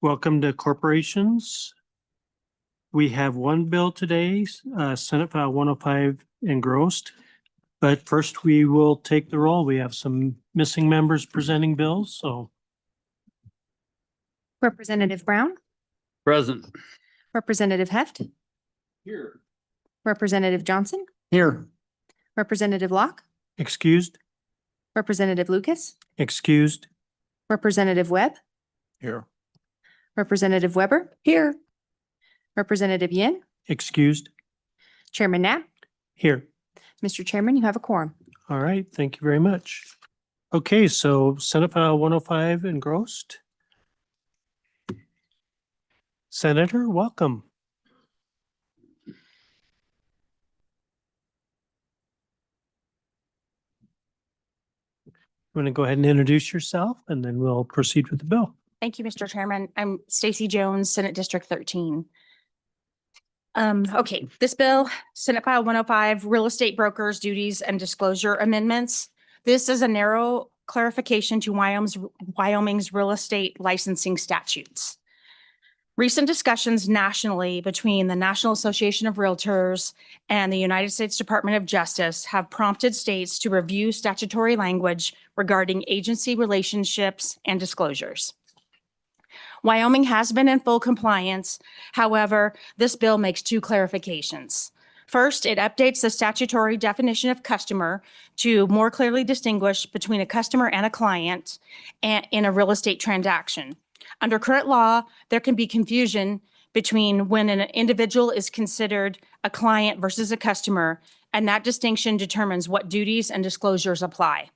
Welcome to corporations. We have one bill today, Senate File 105 engrossed. But first we will take the roll. We have some missing members presenting bills, so. Representative Brown, Present. Representative Heft, Here. Representative Johnson, Here. Representative Locke, Excused, Representative Lucas, excused, Representative Webb, Here. Representative Weber, here, Representative Yin, excused, Chairman Knapp. here. Mr. Chairman, you have a quorum. All right, thank you very much. Okay, so Senate File 105 engrossed. Senator, welcome. You want to go ahead and introduce yourself and then we'll proceed with the bill. Thank you, Mr. Chairman. I'm Stacy Jones, Senate District 13. Okay, this bill, Senate File 105, Real Estate Brokers Duties and Disclosure Amendments. This is a narrow clarification to Wyoming's real estate licensing statutes. Recent discussions nationally between the National Association of Realtors and the United States Department of Justice have prompted states to review statutory language regarding agency relationships and disclosures. Wyoming has been in full compliance. However, this bill makes two clarifications. First, it updates the statutory definition of customer to more clearly distinguish between a customer and a client in a real estate transaction. Under current law, there can be confusion between when an individual is considered a client versus a customer, and that distinction determines what duties and disclosures apply.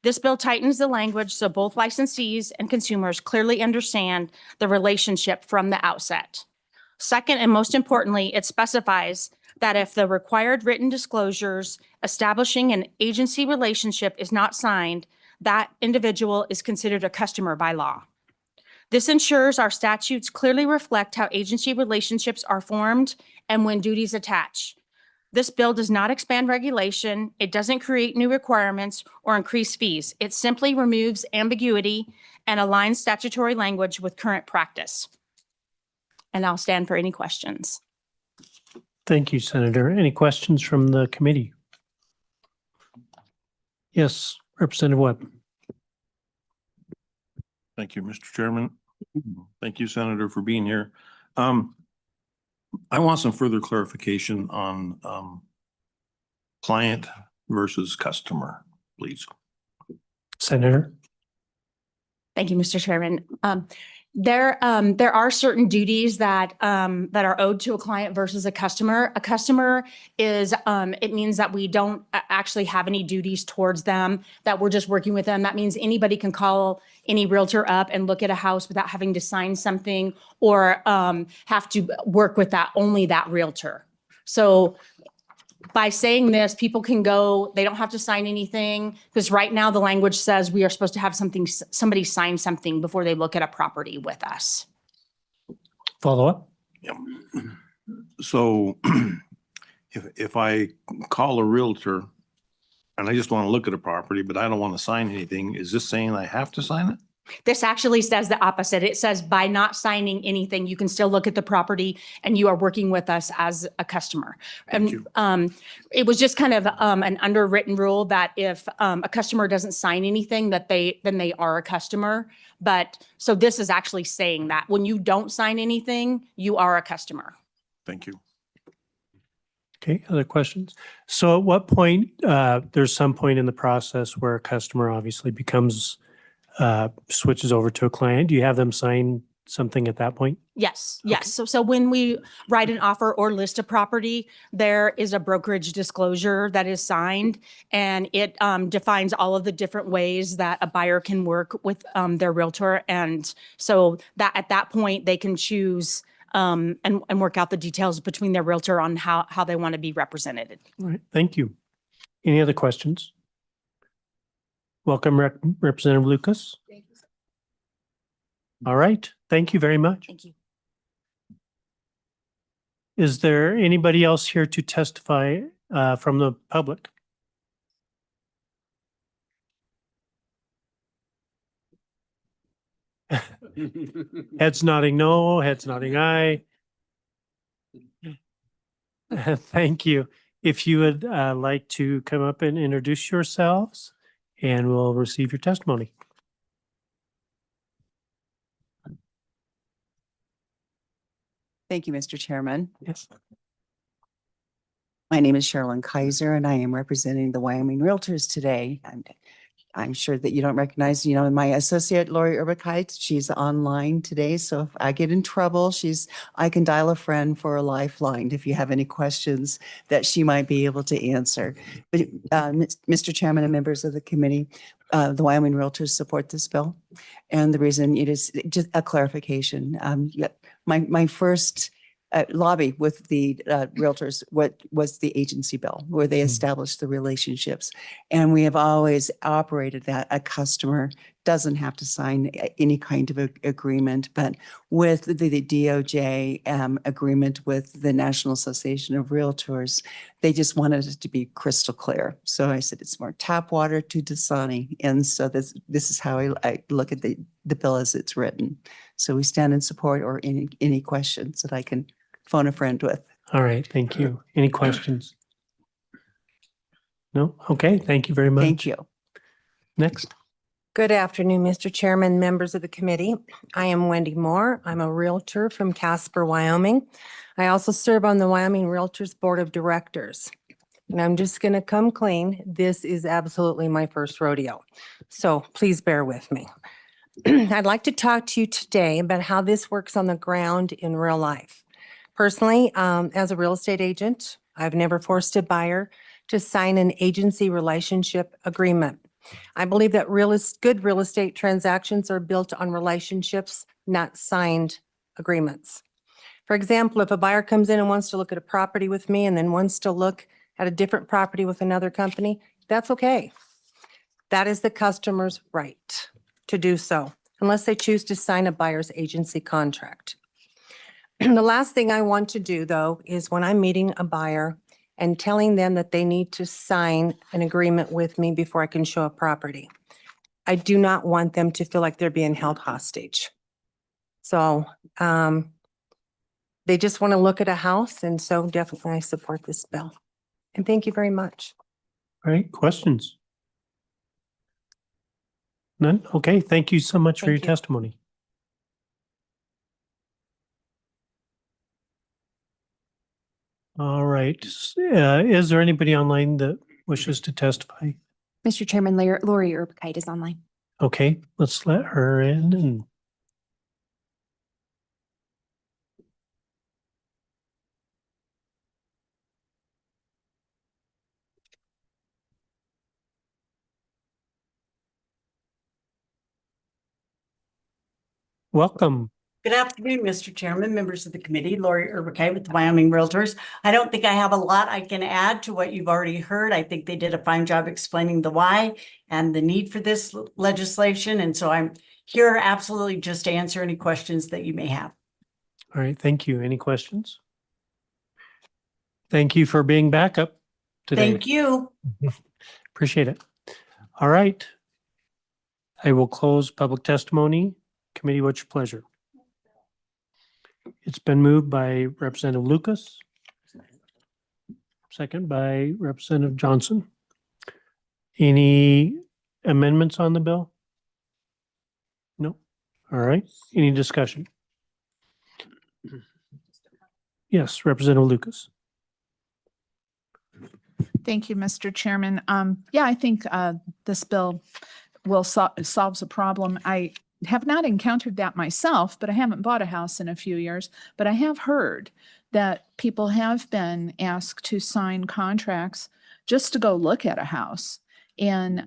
This bill tightens the language so both licensees and consumers clearly understand the relationship from the outset. Second, and most importantly, it specifies that if the required written disclosures establishing an agency relationship is not signed, that individual is considered a customer by law. This ensures our statutes clearly reflect how agency relationships are formed and when duties attach. This bill does not expand regulation. It doesn't create new requirements or increase fees. It simply removes ambiguity and aligns statutory language with current practice. And I'll stand for any questions. Thank you, Senator. Any questions from the committee? Yes, Representative Webb. Thank you, Mr. Chairman. Thank you, Senator, for being here. I want some further clarification on client versus customer, please. Senator. Thank you, Mr. Chairman. There are certain duties that are owed to a client versus a customer. A customer is, it means that we don't actually have any duties towards them, that we're just working with them. That means anybody can call any realtor up and look at a house without having to sign something or have to work with only that realtor. So by saying this, people can go, they don't have to sign anything, because right now the language says we are supposed to have somebody sign something before they look at a property with us. Follow up. Yeah. So if I call a realtor and I just want to look at a property, but I don't want to sign anything, is this saying I have to sign it? This actually says the opposite. It says by not signing anything, you can still look at the property and you are working with us as a customer. Thank you. It was just kind of an underwritten rule that if a customer doesn't sign anything, then they are a customer. But so this is actually saying that when you don't sign anything, you are a customer. Thank you. Okay, other questions? So at what point, there's some point in the process where a customer obviously becomes switches over to a client. Do you have them sign something at that point? Yes, yes. So when we write an offer or list a property, there is a brokerage disclosure that is signed, and it defines all of the different ways that a buyer can work with their realtor. And so that at that point, they can choose and work out the details between their realtor on how they want to be represented. All right, thank you. Any other questions? Welcome, Representative Lucas. Thank you. All right, thank you very much. Thank you. Is there anybody else here to testify from the public? Heads nodding no, heads nodding aye. Thank you. If you would like to come up and introduce yourselves, and we'll receive your testimony. Thank you, Mr. Chairman. Yes. My name is Sherilyn Kaiser, and I am representing the Wyoming Realtors today. I'm sure that you don't recognize, my associate Lori Urbakite. She's online today, so if I get in trouble, I can dial a friend for a lifeline if you have any questions that she might be able to answer. But Mr. Chairman and members of the committee, the Wyoming Realtors support this bill. And the reason it is just a clarification. My first lobby with the realtors, what was the agency bill, where they established the relationships. And we have always operated that a customer doesn't have to sign any kind of agreement, but with the DOJ agreement with the National Association of Realtors, they just wanted it to be crystal clear. So I said, it's more tap water to Dasani. And so this is how I look at the bill as it's written. So we stand in support, or any questions that I can phone a friend with. All right, thank you. Any questions? No? Okay, thank you very much. Thank you. Next. Good afternoon, Mr. Chairman, members of the committee. I am Wendy Moore. I'm a Realtor from Casper, Wyoming. I also serve on the Wyoming Realtors Board of Directors. And I'm just going to come clean. This is absolutely my first rodeo. So please bear with me. I'd like to talk to you today about how this works on the ground in real life. Personally, as a real estate agent, I've never forced a buyer to sign an agency relationship agreement. I believe that good real estate transactions are built on relationships, not signed agreements. For example, if a buyer comes in and wants to look at a property with me and then wants to look at a different property with another company, that's okay. That is the customer's right to do so, unless they choose to sign a buyer's agency contract. The last thing I want to do, though, is when I'm meeting a buyer and telling them that they need to sign an agreement with me before I can show a property. I do not want them to feel like they're being held hostage. So they just want to look at a house, and so definitely I support this bill. And thank you very much. All right, questions? None? Okay, thank you so much for your Thank you. testimony. All right, is there anybody online that wishes to testify? Mr. Chairman, Lori Urbakite is online. Okay, let's let her in and welcome. Good afternoon, Mr. Chairman, members of the committee, Lori Urbakite with the Wyoming Realtors. I don't think I have a lot I can add to what you've already heard. I think they did a fine job explaining the why and the need for this legislation. And so I'm here absolutely just to answer any questions that you may have. All right, thank you. Any questions? Thank you for being back up today. Thank you. Appreciate it. All right. I will close public testimony. Committee, what's your pleasure? It's been moved by Representative Lucas. Second by Representative Johnson. Any amendments on the bill? No. All right. Any discussion? Yes, Representative Lucas. Thank you, Mr. Chairman. Yeah, I think this bill will solves a problem. I have not encountered that myself, but I haven't bought a house in a few years. But I have heard that people have been asked to sign contracts just to go look at a house. And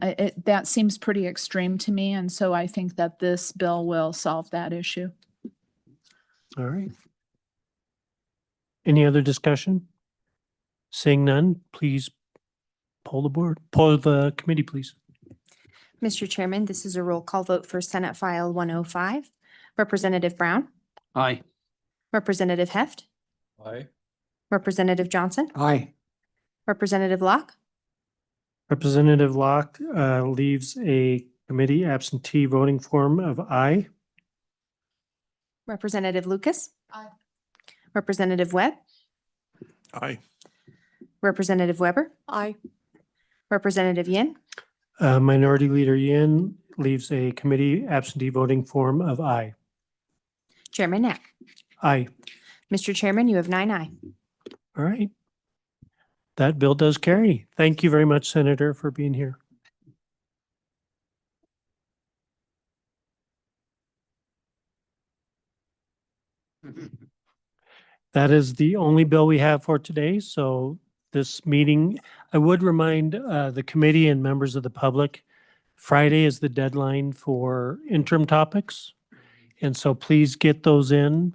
that seems pretty extreme to me. And so I think that this bill will solve that issue. All right. Any other discussion? Seeing none, please poll the committee, please. Mr. Chairman, this is a roll call vote for Senate File 105. Representative Brown, Aye. Representative Heft, Aye. Representative Johnson, Aye. Representative Locke, Representative Locke leaves a committee absentee voting form of aye. Representative Lucas. Aye. Representative Webb, Aye. Representative Weber, Aye. Representative Yin, Minority Leader Yin leaves a committee absentee voting form of aye. Chairman Knapp. Aye. Mr. Chairman, you have 9 aye. All right. That bill does carry. Thank you very much, Senator, for being here. That is the only bill we have for today. So this meeting, I would remind the committee and members of the public, Friday is the deadline for interim topics. And so please get those in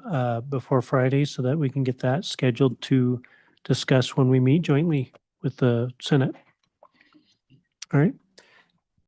before Friday so that we can get that scheduled to discuss when we meet jointly with the Senate. All right.